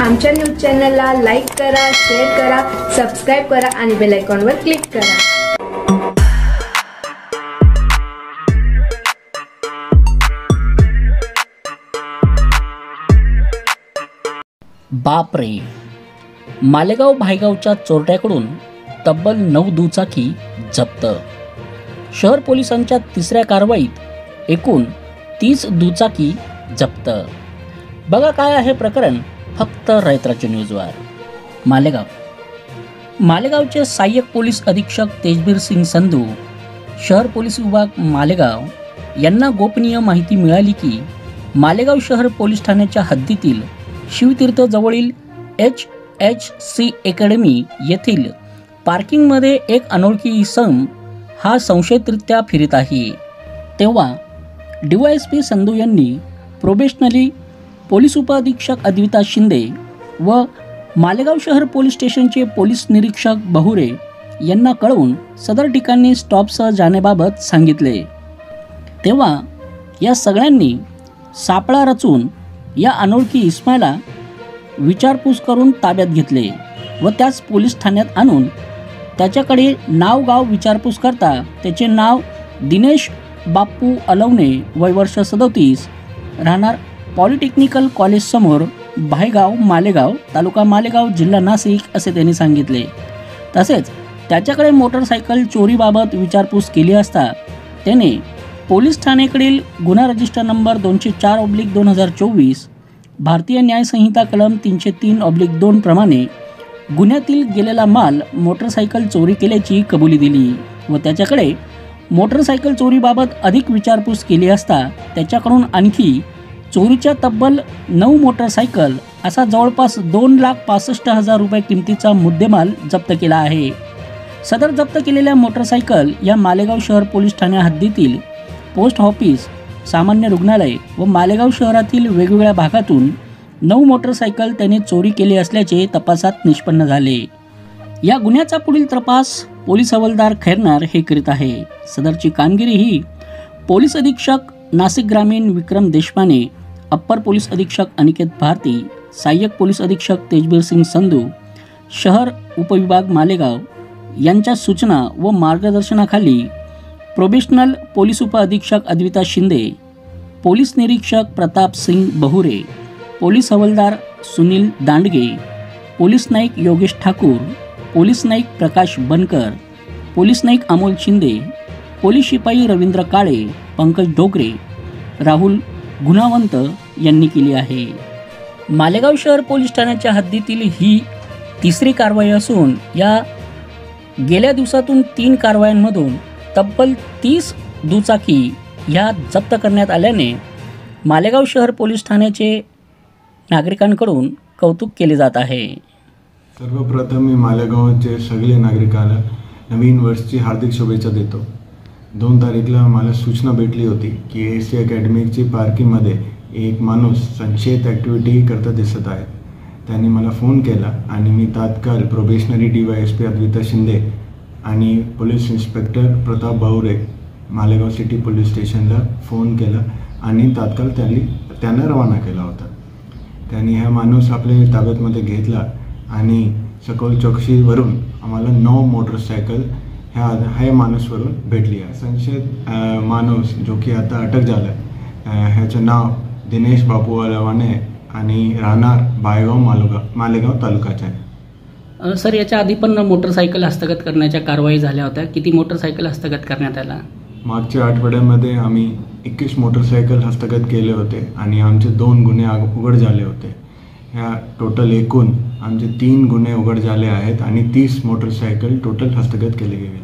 आमच्या न्यूज चॅनलला लाईक करा, शेअर करा, सबस्क्राईब करा आणि बेल आयकॉनवर क्लिक करा. बापरे, मालेगाव भायगावच्या चोरट्याकडून तब्बल 9 दुचाकी जप्त. शहर पोलिसांच्या तिसऱ्या कारवाईत एकूण 30 दुचाकी जप्त. बघा काय आहे प्रकरण फक्त रयतराज्य न्यूजवर. मालेगावचे सहाय्यक पोलीस अधीक्षक तेजबीर सिंग संधू, शहर पोलीस विभाग मालेगाव यांना गोपनीय माहिती मिळाली की मालेगाव शहर पोलीस ठाण्याच्या हद्दीतील शिवतीर्थ जवळील HHC अकॅडमी येथील पार्किंगमध्ये एक अनोळखी इसम हा संशयितरित्या फिरत आहे. तेव्हा DYSP संधू यांनी प्रोबेशनरी पोलीस उपअधीक्षक अद्विता शिंदे व मालेगाव शहर पोलीस स्टेशनचे पोलीस निरीक्षक बहुरे यांना कळवून सदर ठिकाणी स्टॉपसह जाण्याबाबत सांगितले. तेव्हा या सगळ्यांनी सापळा रचून या अनोळखी इस्माला विचारपूस करून ताब्यात घेतले व त्याच पोलीस ठाण्यात आणून त्याच्याकडे नाव गाव विचारपूस करता त्याचे नाव दिनेश बाप्पू अलवणे, वय वर्ष 37, राहणार पॉलिटेक्निकल कॉलेज समोर, भायगाव मालेगाव, तालुका मालेगाव, जिल्हा नाशिक असे त्यांनी सांगितले. तसेच त्याच्याकडे मोटरसायकल चोरीबाबत विचारपूस केली असता त्याने पोलीस ठाण्याकडील गुन्हा रजिस्टर नंबर 204/2024 भारतीय न्याय संहिता कलम 303/2 प्रमाणे गुन्ह्यातील गेलेला माल मोटरसायकल चोरी केल्याची कबुली दिली व त्याच्याकडे मोटरसायकल चोरीबाबत अधिक विचारपूस केली असता त्याच्याकडून आणखी चोरीच्या तब्बल 9 मोटरसायकल असा जवळपास 2,65,000 रुपये किमतीचा मुद्देमाल जप्त केला आहे. सदर जप्त केलेल्या मोटरसायकल या मालेगाव शहर पोलीस ठाण्या हद्दीतील पोस्ट ऑफिस, सामान्य रुग्णालय व मालेगाव शहरातील वेगवेगळ्या भागातून 9 मोटरसायकल त्याने चोरी केली असल्याचे तपासात निष्पन्न झाले. या गुन्ह्याचा पुढील तपास पोलीस हवालदार खैरनार हे करीत आहे. सदरची कामगिरी ही पोलीस अधीक्षक नाशिक ग्रामीण विक्रम देशपांडे, अप्पर पोलीस अधीक्षक अनिकेत भारती, सहाय्यक पोलीस अधीक्षक तेजबीर सिंग संधू, शहर उपविभाग मालेगाव यांच्या सूचना व मार्गदर्शनाखाली प्रोबेशनल पोलीस उपअधीक्षक अद्विता शिंदे, पोलीस निरीक्षक प्रताप सिंग बहुरे, पोलीस हवालदार सुनील दांडगे, पोलीस नाईक योगेश ठाकूर, पोलीस नाईक प्रकाश बनकर, पोलीस नाईक अमोल शिंदे, पोलीस शिपाई रवींद्र काळे, पंकज डोगरे, राहुल गुणावंत यांनी केली आहे. मालेगाव शहर पोलीस ठाण्याच्या हद्दीतील ही तिसरी कारवाई असून या गेल्या दिवसातून 3 कारवायांमधून तब्बल 30 दुचाकी ह्या जप्त करण्यात आल्याने मालेगाव शहर पोलीस ठाण्याचे नागरिकांकडून कौतुक केले जात आहे. सर्वप्रथम मी मालेगावचे सगळे नागरिकांना नवीन वर्षाची हार्दिक शुभेच्छा देतो. 2 तारीखला मला सूचना भेटली होती की HHC अकॅडमीची पार्किंगमध्ये एक माणूस संशयित ॲक्टिव्हिटी करता दिसत आहे. त्यांनी मला फोन केला आणि मी तात्काळ प्रोबेशनरी DYSP अद्विता शिंदे आणि police inspector Pratap Bavare Malegaon city police स्टेशनला फोन केला आणि तात्काळ त्यांना रवाना केला होता. त्यांनी हा माणूस आपल्या ताब्यातमध्ये घेतला आणि सखोल चौकशीवरून आम्हाला 9 मोटरसायकल ह्या माणूसवरून भेटली आहे. संशयित माणूस जो की आता अटक झाला आहे ह्याचं नाव दिनेश बापू अलवाने आणि राहणार भायगाव मालेगाव तालुक्याचे आहे. सर, याच्या आधी पण मोटरसायकल हस्तगत करण्याच्या कारवाई झाल्या होत्या. किती मोटरसायकल हस्तगत करण्यात आला? मागच्या आठवड्यामध्ये आम्ही 21 मोटरसायकल हस्तगत केले होते आणि आमचे 2 गुन्हे उघड झाले होते. ह्या टोटल एकूण आमचे 3 गुन्हे उघड झाले आहेत आणि 30 मोटरसायकल टोटल हस्तगत केले गेले.